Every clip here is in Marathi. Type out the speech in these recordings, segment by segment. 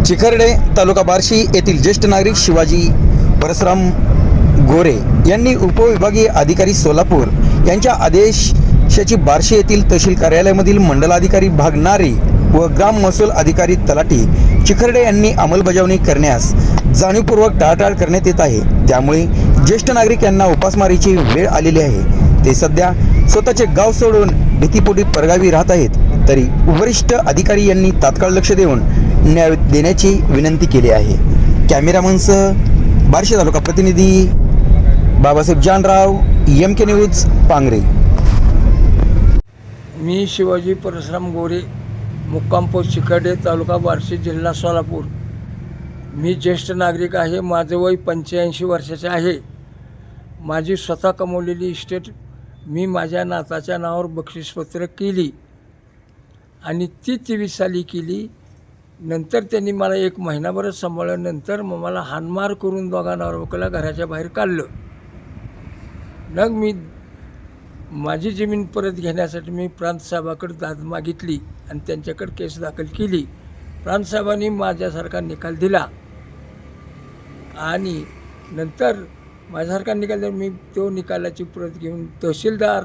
चिखर्डे तालुका बार्शी येथील ज्येष्ठ नागरिक शिवाजी परसराम गोरे यांनी उपविभागीय अधिकारी सोलापूर यांच्या आदेशाची बार्शी येथील तहसील कार्यालयामधील मंडलाधिकारी भागनारी व ग्राम महसूल अधिकारी तलाठी चिखर्डे यांनी अंमलबजावणी करण्यास जाणीवपूर्वक टाळाटाळ करण्यात येत आहे। त्यामुळे ज्येष्ठ नागरिक यांना उपासमारीची वेळ आलेली आहे। ते सध्या स्वतःचे गाव सोडून भीतीपोटी परगावी राहत आहेत। तरी वरिष्ठ अधिकारी यांनी तात्काळ लक्ष देऊन न्याय देण्याची विनंती केली आहे। कॅमेरामनसह बार्शी तालुका प्रतिनिधी बाबासाहेब जानराव, MK न्यूज, पांगरे। मी शिवाजी परसराम गोरे, मुक्काम पोस्ट चिखर्डे, तालुका बार्शी, जिल्हा सोलापूर। मी ज्येष्ठ नागरिक आहे। माझं वय 85 वर्षाचे आहे। माझी स्वतः कमवलेली इस्टेट मी माझ्या नाताच्या नावावर बक्षीसपत्र केली आणि ती 23 साली केली। नंतर त्यांनी मला 1 महिनाभरच सांभाळल्यानंतर मग मला हाणमार करून दोघा नवरा घराच्या बाहेर काढलं। मग मी माझी जमीन परत घेण्यासाठी मी प्रांत साहेबाकडे दाद मागितली आणि त्यांच्याकडे केस दाखल केली। प्रांत साहेबांनी माझ्यासारखा निकाल दिला आणि नंतर माझ्यासारखा निकाल दिला। मी तो निकालाची प्रत घेऊन तहसीलदार,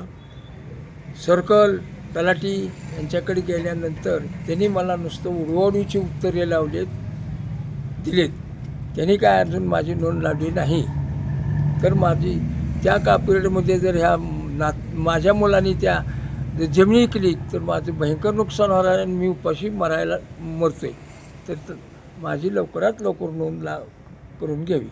सर्कल, तलाठी यांच्याकडे गेल्यानंतर त्यांनी मला नुसतं उडवाउडवीची उत्तरे दिलेत। त्यांनी काय अजून माझी नोंद लावली नाही। तर माझी त्या पिरियडमध्ये जर माझ्या मुलांनी त्या जमिनी केली तर माझं भयंकर नुकसान होणार आणि मी उपाशी मरतोय। तर माझी लवकरात लवकर नोंद करून घ्यावी।